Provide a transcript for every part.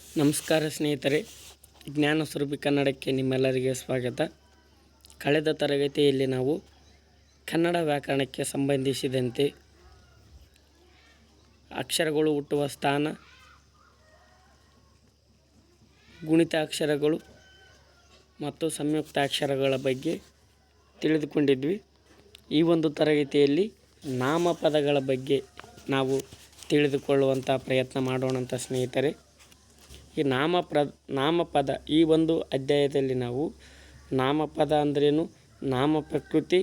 ನಮಸ್ಕಾರ ಸ್ನೇಹಿತರೆ, ಜ್ಞಾನ ಸ್ವರೂಪಿ ಕನ್ನಡಕ್ಕೆ ನಿಮ್ಮೆಲ್ಲರಿಗೆ ಸ್ವಾಗತ. ಕಳೆದ ತರಗತಿಯಲ್ಲಿ ನಾವು ಕನ್ನಡ ವ್ಯಾಕರಣಕ್ಕೆ ಸಂಬಂಧಿಸಿದಂತೆ ಅಕ್ಷರಗಳು ಹುಟ್ಟುವ ಸ್ಥಾನ, ಗುಣಿತಾಕ್ಷರಗಳು ಮತ್ತು ಸಂಯುಕ್ತಾಕ್ಷರಗಳ ಬಗ್ಗೆ ತಿಳಿದುಕೊಂಡಿದ್ವಿ. ಈ ಒಂದು ತರಗತಿಯಲ್ಲಿ ನಾಮಪದಗಳ ಬಗ್ಗೆ ನಾವು ತಿಳಿದುಕೊಳ್ಳುವಂಥ ಪ್ರಯತ್ನ ಮಾಡೋಣಂತ ಸ್ನೇಹಿತರೆ. ಈ ನಾಮಪದ ಈ ಒಂದು ಅಧ್ಯಾಯದಲ್ಲಿ ನಾವು ನಾಮಪದ ಅಂದ್ರೇನು, ನಾಮ ಪ್ರಕೃತಿ,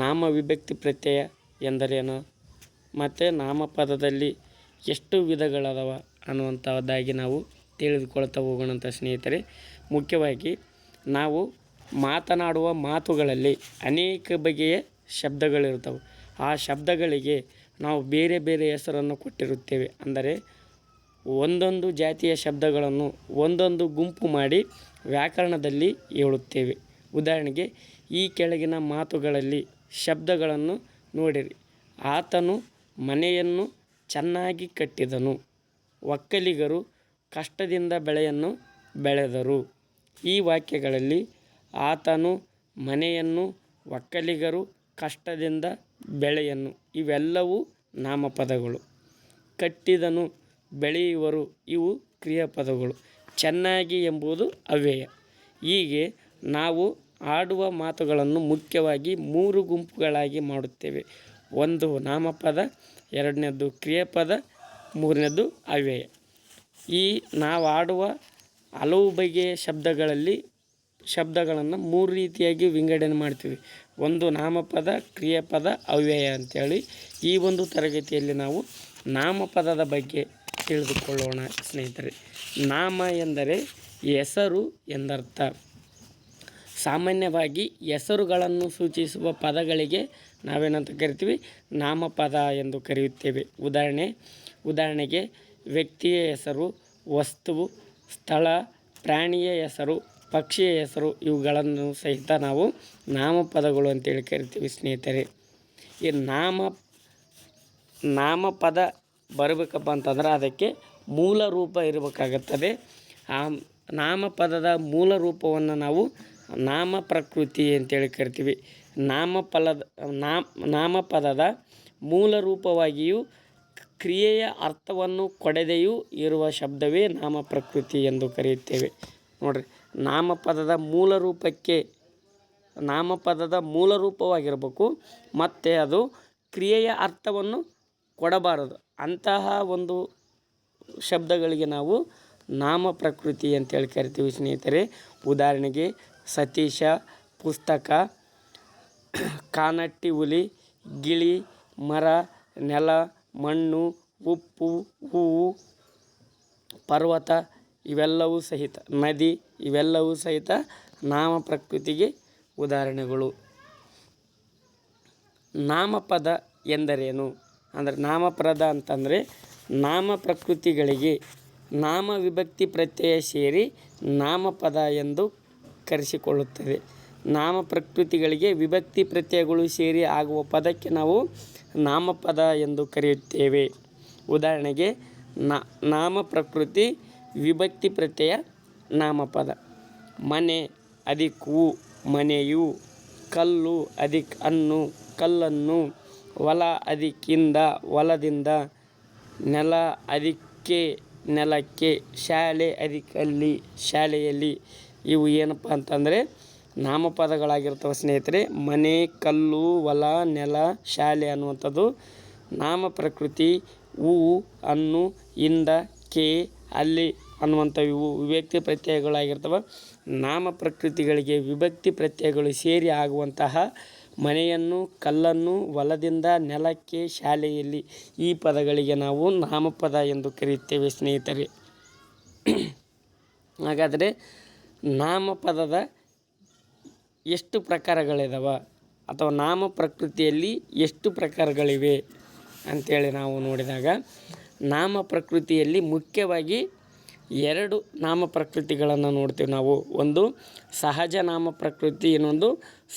ನಾಮ ವಿಭಕ್ತಿ ಪ್ರತ್ಯಯ ಎಂದರೇನು, ಮತ್ತು ನಾಮಪದದಲ್ಲಿ ಎಷ್ಟು ವಿಧಗಳದವ ಅನ್ನುವಂಥದ್ದಾಗಿ ನಾವು ತಿಳಿದುಕೊಳ್ತಾ ಹೋಗೋಣಂತ ಸ್ನೇಹಿತರೆ. ಮುಖ್ಯವಾಗಿ ನಾವು ಮಾತನಾಡುವ ಮಾತುಗಳಲ್ಲಿ ಅನೇಕ ಬಗೆಯ ಶಬ್ದಗಳಿರ್ತವೆ. ಆ ಶಬ್ದಗಳಿಗೆ ನಾವು ಬೇರೆ ಬೇರೆ ಹೆಸರನ್ನು ಕೊಟ್ಟಿರುತ್ತೇವೆ. ಅಂದರೆ ಒಂದೊಂದು ಜಾತಿಯ ಶಬ್ದಗಳನ್ನು ಒಂದೊಂದು ಗುಂಪು ಮಾಡಿ ವ್ಯಾಕರಣದಲ್ಲಿ ಹೇಳುತ್ತೇವೆ. ಉದಾಹರಣೆಗೆ ಈ ಕೆಳಗಿನ ಮಾತುಗಳಲ್ಲಿ ಶಬ್ದಗಳನ್ನು ನೋಡಿರಿ. ಆತನು ಮನೆಯನ್ನು ಚೆನ್ನಾಗಿ ಕಟ್ಟಿದನು. ಒಕ್ಕಲಿಗರು ಕಷ್ಟದಿಂದ ಬೆಳೆಯನ್ನು ಬೆಳೆದರು. ಈ ವಾಕ್ಯಗಳಲ್ಲಿ ಆತನು ಮನೆಯನ್ನು, ಒಕ್ಕಲಿಗರು ಕಷ್ಟದಿಂದ ಬೆಳೆಯನ್ನು ಇವೆಲ್ಲವೂ ನಾಮಪದಗಳು. ಕಟ್ಟಿದನು, ಬೆಳೆಯುವರು ಇವು ಕ್ರಿಯಾಪದಗಳು. ಚೆನ್ನಾಗಿ ಎಂಬುದು ಅವ್ಯಯ. ಹೀಗೆ ನಾವು ಆಡುವ ಮಾತುಗಳನ್ನು ಮುಖ್ಯವಾಗಿ 3 ಗುಂಪುಗಳಾಗಿ ಮಾಡುತ್ತೇವೆ. ಒಂದು ನಾಮಪದ, ಎರಡನೇದು ಕ್ರಿಯಾಪದ, ಮೂರನೇದು ಅವ್ಯಯ. ಈ ನಾವು ಆಡುವ ಹಲವು ಬಗೆಯ ಶಬ್ದಗಳನ್ನು 3 ರೀತಿಯಾಗಿ ವಿಂಗಡಣೆ ಮಾಡ್ತೀವಿ. ಒಂದು ನಾಮಪದ, ಕ್ರಿಯಾಪದ, ಅವ್ಯಯ ಅಂಥೇಳಿ. ಈ ಒಂದು ತರಗತಿಯಲ್ಲಿ ನಾವು ನಾಮಪದದ ಬಗ್ಗೆ ತಿಳಿದುಕೊಳ್ಳೋಣ ಸ್ನೇಹಿತರೆ. ನಾಮ ಎಂದರೆ ಹೆಸರು ಎಂದರ್ಥ. ಸಾಮಾನ್ಯವಾಗಿ ಹೆಸರುಗಳನ್ನು ಸೂಚಿಸುವ ಪದಗಳಿಗೆ ನಾವೇನಂತ ಕರಿತೀವಿ? ನಾಮಪದ ಎಂದು ಕರೆಯುತ್ತೇವೆ. ಉದಾಹರಣೆಗೆ ವ್ಯಕ್ತಿಯ ಹೆಸರು, ವಸ್ತು, ಸ್ಥಳ, ಪ್ರಾಣಿಯ ಹೆಸರು, ಪಕ್ಷಿಯ ಹೆಸರು ಇವುಗಳನ್ನು ಸಹಿತ ನಾವು ನಾಮಪದಗಳು ಅಂತೇಳಿ ಕರಿತೀವಿ ಸ್ನೇಹಿತರೆ. ಈ ನಾಮಪದ ಬರಬೇಕಪ್ಪ ಅಂತಂದ್ರೆ ಅದಕ್ಕೆ ಮೂಲ ರೂಪ ಇರಬೇಕಾಗುತ್ತದೆ. ಆ ನಾಮಪದದ ಮೂಲ ರೂಪವನ್ನು ನಾವು ನಾಮ ಪ್ರಕೃತಿ ಅಂತೇಳಿ ಕರಿತೀವಿ. ನಾಮಪದದ ಮೂಲ ರೂಪವಾಗಿಯೂ ಕ್ರಿಯೆಯ ಅರ್ಥವನ್ನು ಕೊಡದೆಯೂ ಇರುವ ಶಬ್ದವೇ ನಾಮ ಪ್ರಕೃತಿ ಎಂದು ಕರೆಯುತ್ತೇವೆ. ನೋಡಿರಿ, ನಾಮಪದದ ಮೂಲ ರೂಪವಾಗಿರಬೇಕು ಮತ್ತು ಅದು ಕ್ರಿಯೆಯ ಅರ್ಥವನ್ನು ಕೊಡಬಾರದು. ಅಂತಹ ಒಂದು ಶಬ್ದಗಳಿಗೆ ನಾವು ನಾಮ ಪ್ರಕೃತಿ ಅಂತೇಳಿ ಕರಿತೀವಿ ಸ್ನೇಹಿತರೆ. ಉದಾಹರಣೆಗೆ ಸತೀಶ, ಪುಸ್ತಕ, ಕಾನಟ್ಟಿ ಹುಲಿ, ಗಿಳಿ, ಮರ, ನೆಲ, ಮಣ್ಣು, ಉಪ್ಪು, ಹೂವು, ಪರ್ವತ ಇವೆಲ್ಲವೂ ಸಹಿತ, ನದಿ ಇವೆಲ್ಲವೂ ಸಹಿತ ನಾಮ ಪ್ರಕೃತಿಗೆ ಉದಾಹರಣೆಗಳು. ನಾಮಪದ ಎಂದರೇನು ಅಂದರೆ, ನಾಮಪದ ಅಂತಂದರೆ ನಾಮ ಪ್ರಕೃತಿಗಳಿಗೆ ನಾಮ ವಿಭಕ್ತಿ ಪ್ರತ್ಯಯ ಸೇರಿ ನಾಮಪದ ಎಂದು ಕರೆಸಿಕೊಳ್ಳುತ್ತದೆ. ನಾಮ ಪ್ರಕೃತಿಗಳಿಗೆ ವಿಭಕ್ತಿ ಪ್ರತ್ಯಯಗಳು ಸೇರಿ ಆಗುವ ಪದಕ್ಕೆ ನಾವು ನಾಮಪದ ಎಂದು ಕರೆಯುತ್ತೇವೆ. ಉದಾಹರಣೆಗೆ ನಾಮ ಪ್ರಕೃತಿ ವಿಭಕ್ತಿ ಪ್ರತ್ಯಯ ನಾಮಪದ. ಮನೆ ಅಧಿಕ್ ಉ ಮನೆಯು, ಕಲ್ಲು ಅಧಿಕ್ ಅನ್ನು ಕಲ್ಲನ್ನು, ಹೊಲ ಅಧಿಕ್ ಇಂದ ಹೊಲದಿಂದ, ನೆಲ ಅಧಿಕ್ಕೆ ನೆಲಕ್ಕೆ, ಶಾಲೆ ಅಧಿಕ್ ಅಲ್ಲಿ ಶಾಲೆಯಲ್ಲಿ. ಇವು ಏನಪ್ಪ ಅಂತಂದರೆ ನಾಮಪದಗಳಾಗಿರ್ತವೆ ಸ್ನೇಹಿತರೆ. ಮನೆ, ಕಲ್ಲು, ಹೊಲ, ನೆಲ, ಶಾಲೆ ಅನ್ನುವಂಥದ್ದು ನಾಮ ಪ್ರಕೃತಿ. ಹೂ, ಅನ್ನು, ಇಂದ, ಕೆ, ಅಲ್ಲಿ ಅನ್ನುವಂಥ ಇವು ವಿಭಕ್ತಿ ಪ್ರತ್ಯಯಗಳಾಗಿರ್ತವೆ. ನಾಮ ಪ್ರಕೃತಿಗಳಿಗೆ ವಿಭಕ್ತಿ ಪ್ರತ್ಯಯಗಳು ಸೇರಿ ಆಗುವಂತಹ ಮನೆಯನ್ನು, ಕಲ್ಲನ್ನು, ಹೊಲದಿಂದ, ನೆಲಕ್ಕೆ, ಶಾಲೆಯಲ್ಲಿ ಈ ಪದಗಳಿಗೆ ನಾವು ನಾಮಪದ ಎಂದು ಕರೆಯುತ್ತೇವೆ ಸ್ನೇಹಿತರೆ. ಹಾಗಾದರೆ ನಾಮಪದದ ಎಷ್ಟು ಪ್ರಕಾರಗಳಿದಾವೆ ಅಥವಾ ನಾಮ ಪ್ರಕೃತಿಯಲ್ಲಿ ಎಷ್ಟು ಪ್ರಕಾರಗಳಿವೆ ಅಂಥೇಳಿ ನಾವು ನೋಡಿದಾಗ, ನಾಮ ಪ್ರಕೃತಿಯಲ್ಲಿ ಮುಖ್ಯವಾಗಿ 2 ನಾಮ ಪ್ರಕೃತಿಗಳನ್ನು ನೋಡ್ತೀವಿ ನಾವು. ಒಂದು ಸಹಜ ನಾಮ ಪ್ರಕೃತಿ, ಇನ್ನೊಂದು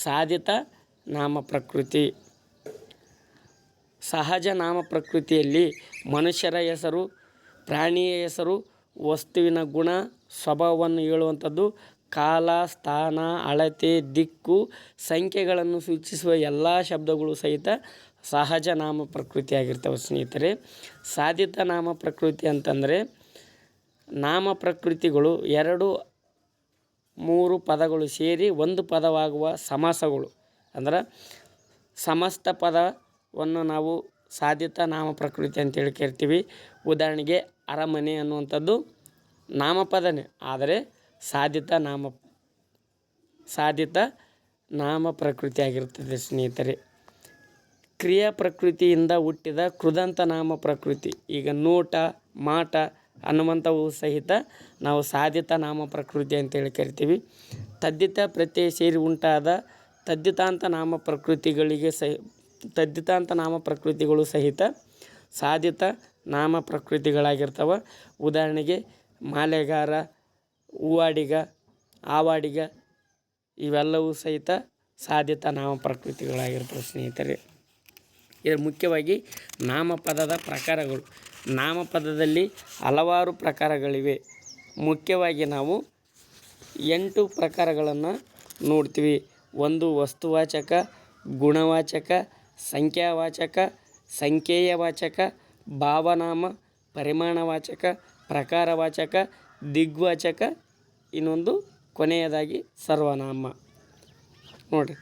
ಸಾಧಿತ ನಾಮ ಪ್ರಕೃತಿ. ಸಹಜ ನಾಮ ಪ್ರಕೃತಿಯಲ್ಲಿ ಮನುಷ್ಯರ ಹೆಸರು, ಪ್ರಾಣಿಯ ಹೆಸರು, ವಸ್ತುವಿನ ಗುಣ ಸ್ವಭಾವವನ್ನು ಹೇಳುವಂಥದ್ದು. ಕಾಲ, ಸ್ಥಾನ, ಅಳತೆ, ದಿಕ್ಕು, ಸಂಖ್ಯೆಗಳನ್ನು ಸೂಚಿಸುವ ಎಲ್ಲ ಶಬ್ದಗಳು ಸಹಿತ ಸಹಜ ನಾಮ ಪ್ರಕೃತಿಯಾಗಿರ್ತವೆ ಸ್ನೇಹಿತರೆ. ಸಾಧಿತ ನಾಮ ಪ್ರಕೃತಿ ಅಂತಂದರೆ ನಾಮ ಪ್ರಕೃತಿಗಳು 2-3 ಪದಗಳು ಸೇರಿ ಒಂದು ಪದವಾಗುವ ಸಮಾಸಗಳು. ಅಂದ್ರೆ ಸಮಸ್ತ ಪದವನ್ನು ನಾವು ಸಾಧಿತ ನಾಮ ಪ್ರಕೃತಿ ಅಂತೇಳಿ ಕರಿತೀವಿ. ಉದಾಹರಣೆಗೆ ಅರಮನೆ ಅನ್ನುವಂಥದ್ದು ನಾಮಪದನೇ, ಆದರೆ ಸಾಧಿತ ನಾಮ ಪ್ರಕೃತಿಯಾಗಿರ್ತದೆ ಸ್ನೇಹಿತರೆ. ಕ್ರಿಯಾ ಪ್ರಕೃತಿಯಿಂದ ಹುಟ್ಟಿದ ಕೃದಂತ ನಾಮ ಪ್ರಕೃತಿ. ಈಗ ನೋಟ, ಮಾಟ ಅನ್ನುವಂಥವು ಸಹಿತ ನಾವು ಸಾಧಿತ ನಾಮ ಪ್ರಕೃತಿ ಅಂತೇಳಿ ಕರಿತೀವಿ. ತದ್ದಿತ ಪ್ರತ್ಯಯ ಸೇರಿ ಉಂಟಾದ ತದ್ದಿತಾಂತ ನಾಮ ಪ್ರಕೃತಿಗಳು ಸಹಿತ ಸಾಧಿತ ನಾಮ ಪ್ರಕೃತಿಗಳಾಗಿರ್ತವೆ. ಉದಾಹರಣೆಗೆ ಮಾಲೆಗಾರ, ಹೂವಾಡಿಗ, ಆವಾಡಿಗ ಇವೆಲ್ಲವೂ ಸಹಿತ ಸಾಧಿತ ನಾಮ ಪ್ರಕೃತಿಗಳಾಗಿರ್ತವೆ ಸ್ನೇಹಿತರೆ. ಇದು ಮುಖ್ಯವಾಗಿ ನಾಮಪದದ ಪ್ರಕಾರಗಳು. ನಾಮಪದದಲ್ಲಿ ಹಲವಾರು ಪ್ರಕಾರಗಳಿವೆ. ಮುಖ್ಯವಾಗಿ ನಾವು 8 ಪ್ರಕಾರಗಳನ್ನು ನೋಡ್ತೀವಿ. 1 ವಸ್ತುವಾಚಕ, ಗುಣವಾಚಕ, ಸಂಖ್ಯಾವಾಚಕ, ಸಂಖ್ಯೇಯವಾಚಕ, ಭಾವನಾಮ, ಪರಿಮಾಣವಾಚಕ, ಪ್ರಕಾರವಾಚಕ, ದಿಗ್ವಾಚಕ, ಇನ್ನೊಂದು ಕೊನೆಯದಾಗಿ ಸರ್ವನಾಮ. ನೋಡಿರಿ,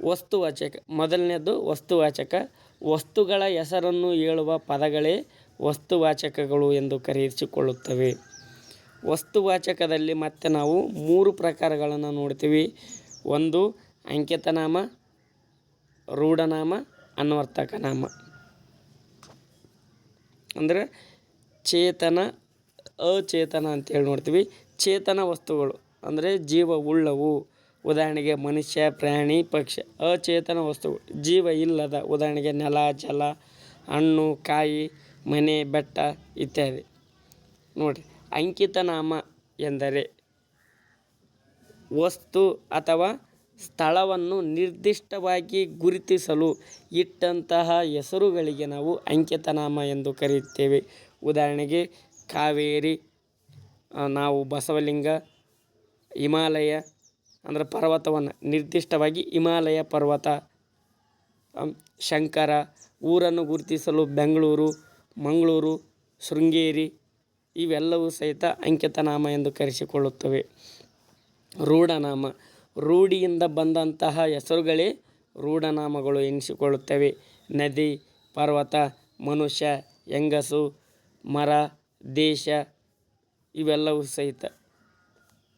ವಸ್ತುವಾಚಕ ಮೊದಲನೇದು ವಸ್ತುವಾಚಕ. ವಸ್ತುಗಳ ಹೆಸರನ್ನು ಹೇಳುವ ಪದಗಳೇ ವಸ್ತುವಾಚಕಗಳು ಎಂದು ಕರೆಯಿಸಿಕೊಳ್ಳುತ್ತವೆ. ವಸ್ತುವಾಚಕದಲ್ಲಿ ಮತ್ತೆ ನಾವು 3 ಪ್ರಕಾರಗಳನ್ನು ನೋಡ್ತೀವಿ. 1 ಅಂಕಿತನಾಮ, ರೂಢನಾಮ, ಅನ್ವರ್ಥಕನಾಮ. ಅಂದರೆ ಚೇತನ, ಅಚೇತನ ಅಂತೇಳಿ ನೋಡ್ತೀವಿ. ಚೇತನ ವಸ್ತುಗಳು ಅಂದರೆ ಜೀವ ಉಳ್ಳವು. ಉದಾಹರಣೆಗೆ ಮನುಷ್ಯ, ಪ್ರಾಣಿ, ಪಕ್ಷಿ. ಅಚೇತನ ವಸ್ತುಗಳು ಜೀವ ಇಲ್ಲದ, ಉದಾಹರಣೆಗೆ ನೆಲ, ಜಲ, ಹಣ್ಣು, ಕಾಯಿ, ಮನೆ, ಬೆಟ್ಟ ಇತ್ಯಾದಿ. ನೋಡಿರಿ, ಅಂಕಿತನಾಮ ಎಂದರೆ ವಸ್ತು ಅಥವಾ ಸ್ಥಳವನ್ನು ನಿರ್ದಿಷ್ಟವಾಗಿ ಗುರುತಿಸಲು ಇಟ್ಟಂತಹ ಹೆಸರುಗಳಿಗೆ ನಾವು ಅಂಕಿತನಾಮ ಎಂದು ಕರೆಯುತ್ತೇವೆ. ಉದಾಹರಣೆಗೆ ಕಾವೇರಿ, ನಾವು ಬಸವಲಿಂಗ, ಹಿಮಾಲಯ ಅಂದರೆ ಪರ್ವತವನ್ನು ನಿರ್ದಿಷ್ಟವಾಗಿ ಹಿಮಾಲಯ ಪರ್ವತ, ಶಂಕರ. ಊರನ್ನು ಗುರುತಿಸಲು ಬೆಂಗಳೂರು, ಮಂಗಳೂರು, ಶೃಂಗೇರಿ ಇವೆಲ್ಲವೂ ಸಹಿತ ಅಂಕಿತನಾಮ ಎಂದು ಕರೆಸಿಕೊಳ್ಳುತ್ತವೆ. ರೂಢನಾಮ, ರೂಢಿಯಿಂದ ಬಂದಂತಹ ಹೆಸರುಗಳೇ ರೂಢನಾಮಗಳು ಎನಿಸಿಕೊಳ್ಳುತ್ತವೆ. ನದಿ, ಪರ್ವತ, ಮನುಷ್ಯ, ಹೆಂಗಸು, ಮರ, ದೇಶ ಇವೆಲ್ಲವೂ ಸಹಿತ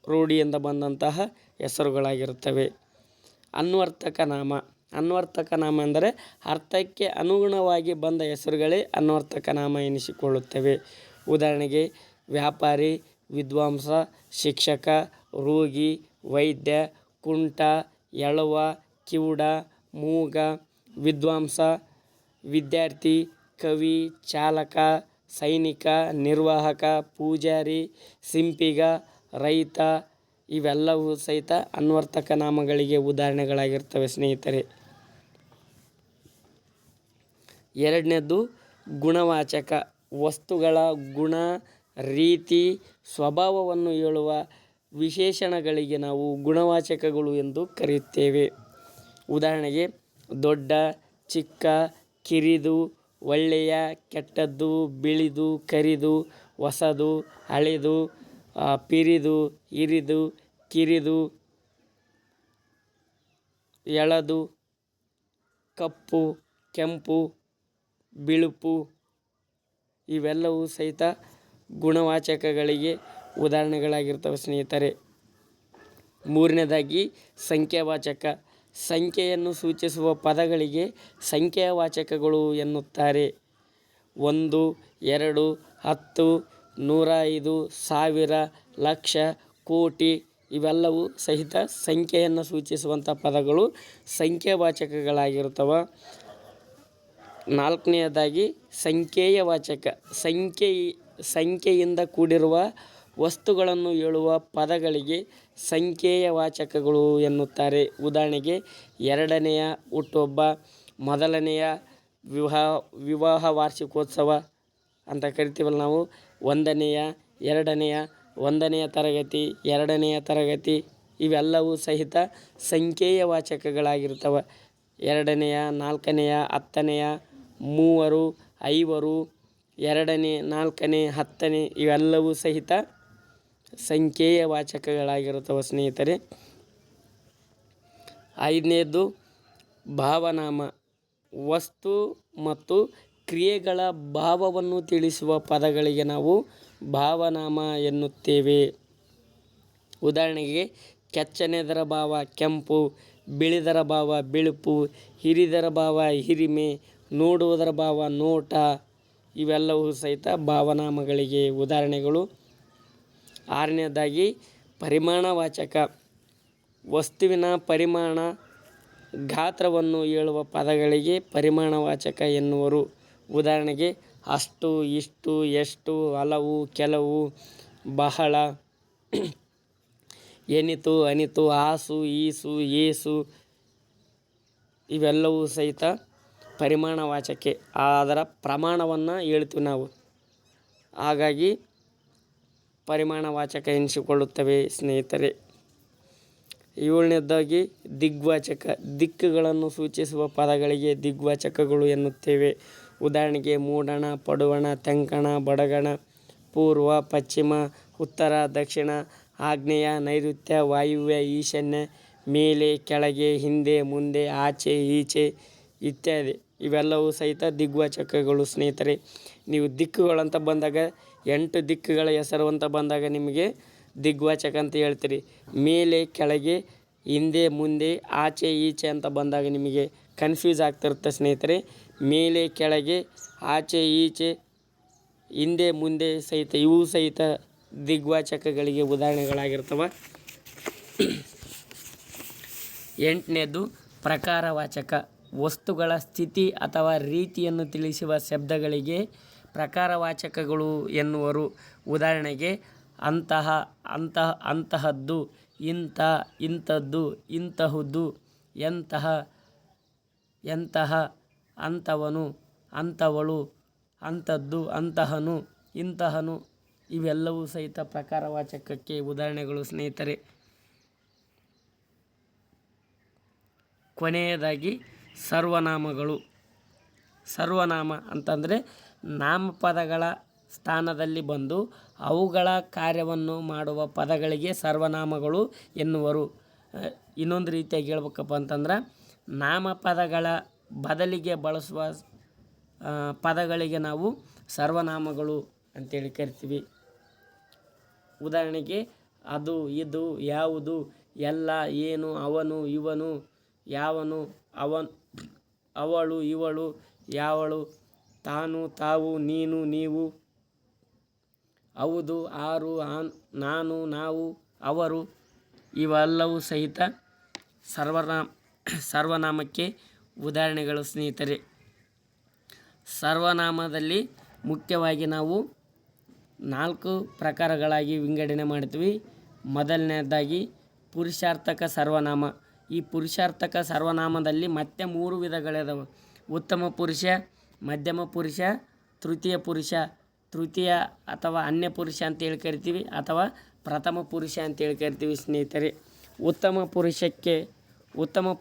ರೂಢಿಯಿಂದ ಬಂದಂತಹ ಹೆಸರುಗಳಾಗಿರುತ್ತವೆ. ಅನ್ವರ್ಥಕನಾಮ, ಅನ್ವರ್ಥಕನಾಮ ಎಂದರೆ ಅರ್ಥಕ್ಕೆ ಅನುಗುಣವಾಗಿ ಬಂದ ಹೆಸರುಗಳೇ ಅನ್ವರ್ಥಕನಾಮ ಎನಿಸಿಕೊಳ್ಳುತ್ತವೆ. ಉದಾಹರಣೆಗೆ ವ್ಯಾಪಾರಿ, ವಿದ್ವಾಂಸ, ಶಿಕ್ಷಕ, ರೋಗಿ, ವೈದ್ಯ, ಕುಂಟ, ಎಳವ, ಕಿವುಡ, ಮೂಗ, ವಿದ್ವಾಂಸ, ವಿದ್ಯಾರ್ಥಿ, ಕವಿ, ಚಾಲಕ, ಸೈನಿಕ, ನಿರ್ವಾಹಕ, ಪೂಜಾರಿ, ಸಿಂಪಿಗ, ರೈತ ಇವೆಲ್ಲವೂ ಸಹಿತ ಅನ್ವರ್ಥಕ ನಾಮಗಳಿಗೆ ಉದಾಹರಣೆಗಳಾಗಿರ್ತವೆ ಸ್ನೇಹಿತರೆ. ಎರಡನೇದು ಗುಣವಾಚಕ. ವಸ್ತುಗಳ ಗುಣ, ರೀತಿ, ಸ್ವಭಾವವನ್ನು ಹೇಳುವ ವಿಶೇಷಣಗಳಿಗೆ ನಾವು ಗುಣವಾಚಕಗಳು ಎಂದು ಕರೆಯುತ್ತೇವೆ. ಉದಾಹರಣೆಗೆ ದೊಡ್ಡ, ಚಿಕ್ಕ, ಕಿರಿದು, ಒಳ್ಳೆಯ, ಕೆಟ್ಟದ್ದು, ಬಿಳಿದು, ಕರಿದು, ಹೊಸದು, ಹಳೆದು, ಪಿರಿದು, ಹಿರಿದು, ಕಿರಿದು, ಎಳದು, ಕಪ್ಪು, ಕೆಂಪು, ಬಿಳುಪು ಇವೆಲ್ಲವೂ ಸಹಿತ ಗುಣವಾಚಕಗಳಿಗೆ ಉದಾಹರಣೆಗಳಾಗಿರ್ತವೆ ಸ್ನೇಹಿತರೆ. ಮೂರನೇದಾಗಿ ಸಂಖ್ಯಾವಾಚಕ. ಸಂಖ್ಯೆಯನ್ನು ಸೂಚಿಸುವ ಪದಗಳಿಗೆ ಸಂಖ್ಯಾವಾಚಕಗಳು ಎನ್ನುತ್ತಾರೆ. 1, 2, 10, 105, 1000, ಲಕ್ಷ, ಕೋಟಿ ಇವೆಲ್ಲವೂ ಸಹಿತ ಸಂಖ್ಯೆಯನ್ನು ಸೂಚಿಸುವಂಥ ಪದಗಳು ಸಂಖ್ಯಾವಾಚಕಗಳಾಗಿರ್ತವೆ. ನಾಲ್ಕನೆಯದಾಗಿ ಸಂಖ್ಯೇಯವಾಚಕ. ಸಂಖ್ಯೆಯಿಂದ ಕೂಡಿರುವ ವಸ್ತುಗಳನ್ನು ಹೇಳುವ ಪದಗಳಿಗೆ ಸಂಖ್ಯೇಯವಾಚಕಗಳು ಎನ್ನುತ್ತಾರೆ. ಉದಾಹರಣೆಗೆ 2ನೆಯ ಹುಟ್ಟುಹಬ್ಬ, ಮೊದಲನೆಯ ವಿವಾಹ ವಿವಾಹ ವಾರ್ಷಿಕೋತ್ಸವ ಅಂತ ಕರಿತೀವಲ್ಲ ನಾವು. 1ನೆಯ 2ನೆಯ 1ನೆಯ ತರಗತಿ 2ನೆಯ ತರಗತಿ ಇವೆಲ್ಲವೂ ಸಹಿತ ಸಂಖ್ಯೆಯ ವಾಚಕಗಳಾಗಿರ್ತವೆ. 2ನೆಯ 4ನೆಯ 10ನೆಯ 3 5 2ನೇ 4ನೇ 10ನೇ ಇವೆಲ್ಲವೂ ಸಹಿತ ಸಂಖ್ಯೆಯ ವಾಚಕಗಳಾಗಿರುತ್ತವೆ ಸ್ನೇಹಿತರೆ. 5ನೇದು ಭಾವನಾಮ. ವಸ್ತು ಮತ್ತು ಕ್ರಿಯೆಗಳ ಭಾವವನ್ನು ತಿಳಿಸುವ ಪದಗಳಿಗೆ ನಾವು ಭಾವನಾಮ ಎನ್ನುತ್ತೇವೆ. ಉದಾಹರಣೆಗೆ ಕೆಚ್ಚನೆದರ ಭಾವ ಕೆಂಪು, ಬಿಳಿದರ ಭಾವ ಬಿಳುಪು, ಹಿರಿದರ ಭಾವ ಹಿರಿಮೆ, ನೋಡುವುದರ ಭಾವ ನೋಟ ಇವೆಲ್ಲವೂ ಸಹಿತ ಭಾವನಾಮಗಳಿಗೆ ಉದಾಹರಣೆಗಳು. 6ನೇದಾಗಿ ಪರಿಮಾಣವಾಚಕ. ವಸ್ತುವಿನ ಪರಿಮಾಣ ಗಾತ್ರವನ್ನು ಹೇಳುವ ಪದಗಳಿಗೆ ಪರಿಮಾಣವಾಚಕ ಎನ್ನುವರು. ಉದಾಹರಣೆಗೆ ಅಷ್ಟು, ಇಷ್ಟು, ಎಷ್ಟು, ಹಲವು, ಕೆಲವು, ಬಹಳ, ಎನಿತು, ಅನಿತು, ಆಸು, ಈಸು, ಏಸು ಇವೆಲ್ಲವೂ ಸಹಿತ ಪರಿಮಾಣವಾಚಕ. ಅದರ ಪ್ರಮಾಣವನ್ನು ಹೇಳ್ತೀವಿ ನಾವು, ಹಾಗಾಗಿ ಪರಿಮಾಣವಾಚಕ ಎನಿಸಿಕೊಳ್ಳುತ್ತವೆ ಸ್ನೇಹಿತರೆ. 7ನೇದಾಗಿ ದಿಗ್ವಾಚಕ. ದಿಕ್ಕುಗಳನ್ನು ಸೂಚಿಸುವ ಪದಗಳಿಗೆ ದಿಗ್ವಾಚಕಗಳು ಎನ್ನುತ್ತೇವೆ. ಉದಾಹರಣೆಗೆ ಮೂಡಣ, ಪಡುವಣ, ತೆಂಕಣ, ಬಡಗಣ, ಪೂರ್ವ, ಪಶ್ಚಿಮ, ಉತ್ತರ, ದಕ್ಷಿಣ, ಆಗ್ನೇಯ, ನೈಋತ್ಯ, ವಾಯುವ್ಯ, ಈಶಾನ್ಯ, ಮೇಲೆ, ಕೆಳಗೆ, ಹಿಂದೆ, ಮುಂದೆ, ಆಚೆ, ಈಚೆ ಇತ್ಯಾದಿ ಇವೆಲ್ಲವೂ ಸಹಿತ ದಿಗ್ವಾಚಕಗಳು ಸ್ನೇಹಿತರೆ. ನೀವು ದಿಕ್ಕುಗಳಂತ ಬಂದಾಗ 8 ದಿಕ್ಕುಗಳ ಹೆಸರು ಅಂತ ಬಂದಾಗ ನಿಮಗೆ ದಿಗ್ವಾಚಕ ಅಂತ ಹೇಳ್ತೀರಿ. ಮೇಲೆ, ಕೆಳಗೆ, ಹಿಂದೆ, ಮುಂದೆ, ಆಚೆ, ಈಚೆ ಅಂತ ಬಂದಾಗ ನಿಮಗೆ ಕನ್ಫ್ಯೂಸ್ ಆಗ್ತಿರುತ್ತೆ ಸ್ನೇಹಿತರೆ. ಮೇಲೆ, ಕೆಳಗೆ, ಆಚೆ, ಈಚೆ, ಹಿಂದೆ, ಮುಂದೆ ಸಹಿತ ಇವು ಸಹಿತ ದಿಗ್ವಾಚಕಗಳಿಗೆ ಉದಾಹರಣೆಗಳಾಗಿರ್ತವೆ. 8ನೇದು ಪ್ರಕಾರವಾಚಕ. ವಸ್ತುಗಳ ಸ್ಥಿತಿ ಅಥವಾ ರೀತಿಯನ್ನು ತಿಳಿಸುವ ಶಬ್ದಗಳಿಗೆ ಪ್ರಕಾರವಾಚಕಗಳು ಎನ್ನುವರು. ಉದಾಹರಣೆಗೆ ಅಂತಹ, ಅಂತಹದ್ದು, ಇಂಥ, ಇಂಥದ್ದು, ಇಂತಹುದು, ಎಂತಹ, ಎಂತಹ, ಅಂಥವನು, ಅಂಥವಳು, ಅಂಥದ್ದು, ಅಂತಹನು, ಇಂತಹನು ಇವೆಲ್ಲವೂ ಸಹಿತ ಪ್ರಕಾರವಾಚಕಕ್ಕೆ ಉದಾಹರಣೆಗಳು ಸ್ನೇಹಿತರೆ. ಕೊನೆಯದಾಗಿ ಸರ್ವನಾಮಗಳು. ಸರ್ವನಾಮ ಅಂತಂದರೆ ನಾಮಪದಗಳ ಸ್ಥಾನದಲ್ಲಿ ಬಂದು ಅವುಗಳ ಕಾರ್ಯವನ್ನು ಮಾಡುವ ಪದಗಳಿಗೆ ಸರ್ವನಾಮಗಳು ಎನ್ನುವರು. ಇನ್ನೊಂದು ರೀತಿಯಾಗಿ ಹೇಳ್ಬೇಕಪ್ಪ ಅಂತಂದ್ರೆ ನಾಮಪದಗಳ ಬದಲಿಗೆ ಬಳಸುವ ಪದಗಳಿಗೆ ನಾವು ಸರ್ವನಾಮಗಳು ಅಂತೇಳಿ ಕರಿತೀವಿ. ಉದಾಹರಣೆಗೆ ಅದು, ಇದು, ಯಾವುದು, ಎಲ್ಲ, ಏನು, ಅವನು, ಇವನು, ಯಾವನು, ಅವಳು, ಇವಳು, ಯಾವಳು, ತಾನು, ತಾವು, ನೀನು, ನೀವು, ಹೌದು, ಆರು, ನಾನು, ನಾವು, ಅವರು ಇವೆಲ್ಲವೂ ಸಹಿತ ಸರ್ವನಾಮಕ್ಕೆ ಉದಾಹರಣೆಗಳು ಸ್ನೇಹಿತರೆ. ಸರ್ವನಾಮದಲ್ಲಿ ಮುಖ್ಯವಾಗಿ ನಾವು 4 ಪ್ರಕಾರಗಳಾಗಿ ವಿಂಗಡಣೆ ಮಾಡ್ತೀವಿ. ಮೊದಲನೇದಾಗಿ ಪುರುಷಾರ್ಥಕ ಸರ್ವನಾಮ. ಈ ಪುರುಷಾರ್ಥಕ ಸರ್ವನಾಮದಲ್ಲಿ ಮತ್ತೆ 3 ವಿಧಗಳಿದಾವೆ. ಉತ್ತಮ ಪುರುಷ, ಮಧ್ಯಮ ಪುರುಷ, ತೃತೀಯ ಪುರುಷ. ತೃತೀಯ ಅಥವಾ ಅನ್ಯ ಪುರುಷ ಅಂತೇಳಿ ಕರಿತೀವಿ, ಅಥವಾ ಪ್ರಥಮ ಪುರುಷ ಅಂತೇಳಿ ಕರಿತೀವಿ ಸ್ನೇಹಿತರೆ. ಉತ್ತಮ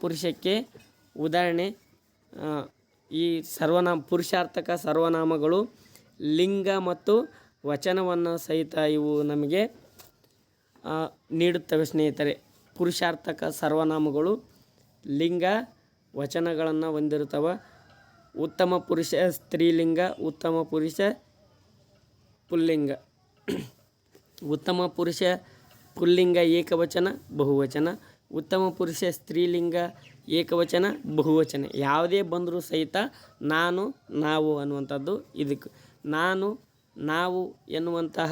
ಪುರುಷಕ್ಕೆ ಉದಾಹರಣೆ ಈ ಪುರುಷಾರ್ಥಕ ಸರ್ವನಾಮಗಳು ಲಿಂಗ ಮತ್ತು ವಚನವನ್ನು ಸಹಿತ ಇವು ನಮಗೆ ನೀಡುತ್ತವೆ ಸ್ನೇಹಿತರೆ. ಪುರುಷಾರ್ಥಕ ಸರ್ವನಾಮಗಳು ಲಿಂಗ ವಚನಗಳನ್ನು ಹೊಂದಿರುತ್ತವೆ. ಉತ್ತಮ ಪುರುಷ ಸ್ತ್ರೀಲಿಂಗ, ಉತ್ತಮ ಪುರುಷ ಪುಲ್ಲಿಂಗ. ಉತ್ತಮ ಪುರುಷ ಪುಲ್ಲಿಂಗ ಏಕವಚನ ಬಹುವಚನ, ಉತ್ತಮ ಪುರುಷ ಸ್ತ್ರೀಲಿಂಗ ಏಕವಚನ ಬಹುವಚನ. ಯಾವುದೇ ಬಂದರೂ ಸಹಿತ ನಾನು, ನಾವು ಅನ್ನುವಂಥದ್ದು ಇದಕ್ಕೆ. ನಾನು, ನಾವು ಎನ್ನುವಂತಹ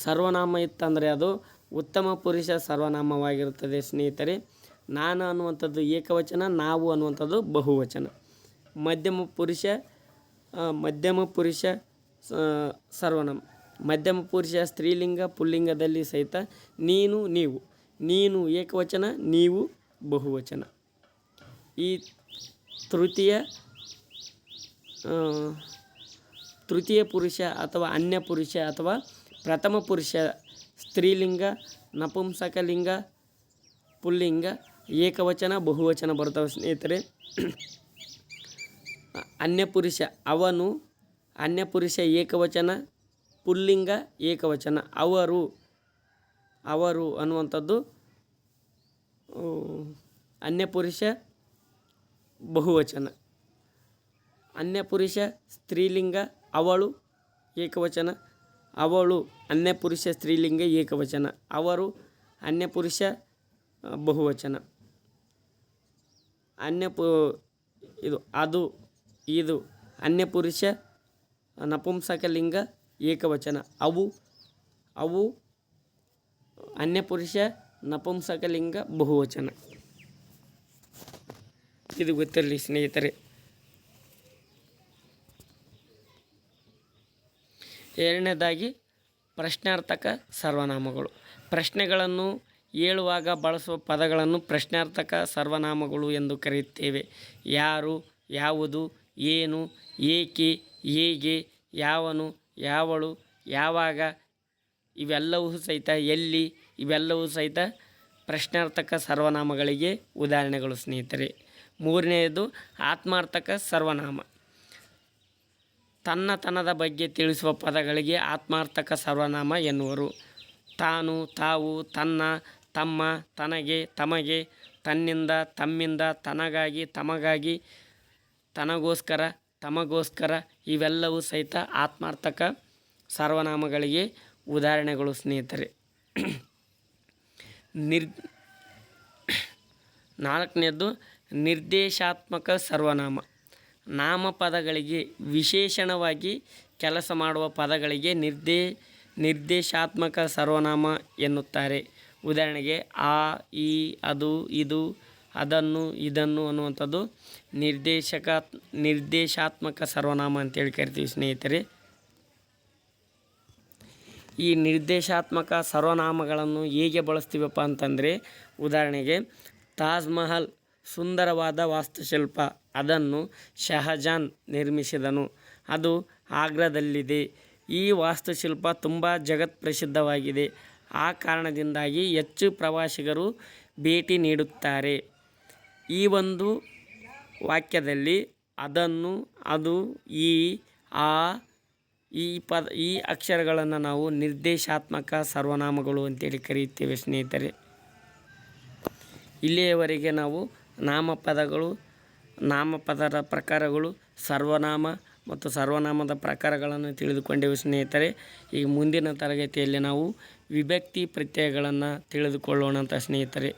ಸರ್ವನಾಮ ಇತ್ತಂದರೆ ಅದು ಉತ್ತಮ ಪುರುಷ ಸರ್ವನಾಮವಾಗಿರುತ್ತದೆ ಸ್ನೇಹಿತರೆ. ನಾನು ಅನ್ನುವಂಥದ್ದು ಏಕವಚನ, ನಾವು ಅನ್ನುವಂಥದ್ದು ಬಹುವಚನ. ಮಧ್ಯಮ ಪುರುಷ ಸರ್ವನಾಮ. ಮಧ್ಯಮ ಪುರುಷ ಸ್ತ್ರೀಲಿಂಗ ಪುಲ್ಲಿಂಗದಲ್ಲಿ ಸಹಿತ ನೀನು, ನೀವು. ನೀನು ಏಕವಚನ, ನೀವು ಬಹುವಚನ. ಈ ತೃತೀಯ ತೃತೀಯ ಪುರುಷ ಅಥವಾ ಅನ್ಯ ಪುರುಷ ಅಥವಾ ಪ್ರಥಮ ಪುರುಷ ಸ್ತ್ರೀಲಿಂಗ, ನಪುಂಸಕಲಿಂಗ, ಪುಲ್ಲಿಂಗ, ಏಕವಚನ, ಬಹುವಚನ ಬರ್ತವೆ ಸ್ನೇಹಿತರೆ. ಅನ್ಯಪುರುಷ ಅವನು, ಅನ್ಯಪುರುಷ ಏಕವಚನ, ಪುಲ್ಲಿಂಗ ಏಕವಚನ, ಅವರು ಅನ್ನುವಂಥದ್ದು ಅನ್ಯಪುರುಷ ಬಹುವಚನ. ಅನ್ಯಪುರುಷ ಸ್ತ್ರೀಲಿಂಗ ಅವಳು ಏಕವಚನ, ಅವಳು ಅನ್ಯಪುರುಷ ಸ್ತ್ರೀಲಿಂಗ ಏಕವಚನ, ಅವರು ಅನ್ಯಪುರುಷ ಬಹುವಚನ. ಇದು ಅನ್ಯಪುರುಷ ನಪುಂಸಕಲಿಂಗ ಏಕವಚನ, ಅವು ಅನ್ಯಪುರುಷ ನಪುಂಸಕಲಿಂಗ ಬಹುವಚನ. ಇದು ಗೊತ್ತಿರಲಿ ಸ್ನೇಹಿತರೆ. ಎರಡನೇದಾಗಿ ಪ್ರಶ್ನಾರ್ಥಕ ಸರ್ವನಾಮಗಳು. ಪ್ರಶ್ನೆಗಳನ್ನು ಹೇಳುವಾಗ ಬಳಸುವ ಪದಗಳನ್ನು ಪ್ರಶ್ನಾರ್ಥಕ ಸರ್ವನಾಮಗಳು ಎಂದು ಕರೆಯುತ್ತೇವೆ. ಯಾರು, ಯಾವುದು, ಏನು, ಏಕೆ, ಹೇಗೆ, ಯಾವನು, ಯಾವಳು, ಯಾವಾಗ ಇವೆಲ್ಲವೂ ಸಹಿತ, ಎಲ್ಲಿ ಇವೆಲ್ಲವೂ ಸಹಿತ ಪ್ರಶ್ನಾರ್ಥಕ ಸರ್ವನಾಮಗಳಿಗೆ ಉದಾಹರಣೆಗಳು ಸ್ನೇಹಿತರೆ. ಮೂರನೆಯದು ಆತ್ಮಾರ್ಥಕ ಸರ್ವನಾಮ. ತನ್ನತನದ ಬಗ್ಗೆ ತಿಳಿಸುವ ಪದಗಳಿಗೆ ಆತ್ಮಾರ್ಥಕ ಸರ್ವನಾಮ ಎನ್ನುವರು. ತಾನು, ತಾವು, ತನ್ನ, ತಮ್ಮ, ತನಗೆ, ತಮಗೆ, ತನ್ನಿಂದ, ತಮ್ಮಿಂದ, ತನಗಾಗಿ, ತಮಗಾಗಿ, ತನಗೋಸ್ಕರ, ತಮಗೋಸ್ಕರ ಇವೆಲ್ಲವೂ ಸಹಿತ ಆತ್ಮಾರ್ಥಕ ಸರ್ವನಾಮಗಳಿಗೆ ಉದಾಹರಣೆಗಳು ಸ್ನೇಹಿತರೆ. ನಾಲ್ಕನೇದ್ದು ನಿರ್ದೇಶಾತ್ಮಕ ಸರ್ವನಾಮ. ನಾಮಪದಗಳಿಗೆ ವಿಶೇಷಣವಾಗಿ ಕೆಲಸ ಮಾಡುವ ಪದಗಳಿಗೆ ನಿರ್ದೇಶಾತ್ಮಕ ಸರ್ವನಾಮ ಎನ್ನುತ್ತಾರೆ. ಉದಾಹರಣೆಗೆ ಆ, ಈ, ಅದು, ಇದು, ಅದನ್ನು, ಇದನ್ನು ಅನ್ನುವಂಥದ್ದು ನಿರ್ದೇಶಾತ್ಮಕ ಸರ್ವನಾಮ ಅಂತೇಳಿ ಕರಿತೀವಿ ಸ್ನೇಹಿತರೆ. ಈ ನಿರ್ದೇಶಾತ್ಮಕ ಸರ್ವನಾಮಗಳನ್ನು ಹೇಗೆ ಬಳಸ್ತೀವಪ್ಪ ಅಂತಂದರೆ, ಉದಾಹರಣೆಗೆ ತಾಜ್ ಮಹಲ್ ಸುಂದರವಾದ ವಾಸ್ತುಶಿಲ್ಪ, ಅದನ್ನು ಶಹಜಾನ್ ನಿರ್ಮಿಸಿದನು, ಅದು ಆಗ್ರಾದಲ್ಲಿದೆ. ಈ ವಾಸ್ತುಶಿಲ್ಪ ತುಂಬ ಜಗತ್ಪ್ರಸಿದ್ಧವಾಗಿದೆ, ಆ ಕಾರಣದಿಂದಾಗಿ ಹೆಚ್ಚು ಪ್ರವಾಸಿಗರು ಭೇಟಿ ನೀಡುತ್ತಾರೆ. ಈ ಒಂದು ವಾಕ್ಯದಲ್ಲಿ ಅದನ್ನು, ಅದು, ಈ, ಆ, ಈ ಅಕ್ಷರಗಳನ್ನು ನಾವು ನಿರ್ದೇಶಾತ್ಮಕ ಸರ್ವನಾಮಗಳು ಅಂತೇಳಿ ಕರೆಯುತ್ತೇವೆ ಸ್ನೇಹಿತರೆ. ಇಲ್ಲಿಯವರೆಗೆ ನಾವು ನಾಮಪದಗಳು, ನಾಮಪದದ ಪ್ರಕಾರಗಳು, ಸರ್ವನಾಮ ಮತ್ತು ಸರ್ವನಾಮದ ಪ್ರಕಾರಗಳನ್ನು ತಿಳಿದುಕೊಂಡೆವು ಸ್ನೇಹಿತರೆ. ಈಗ ಮುಂದಿನ ತರಗತಿಯಲ್ಲಿ ನಾವು ವಿಭಕ್ತಿ ಪ್ರತ್ಯಯಗಳನ್ನು ತಿಳಿದುಕೊಳ್ಳೋಣ ಅಂತ ಸ್ನೇಹಿತರೆ.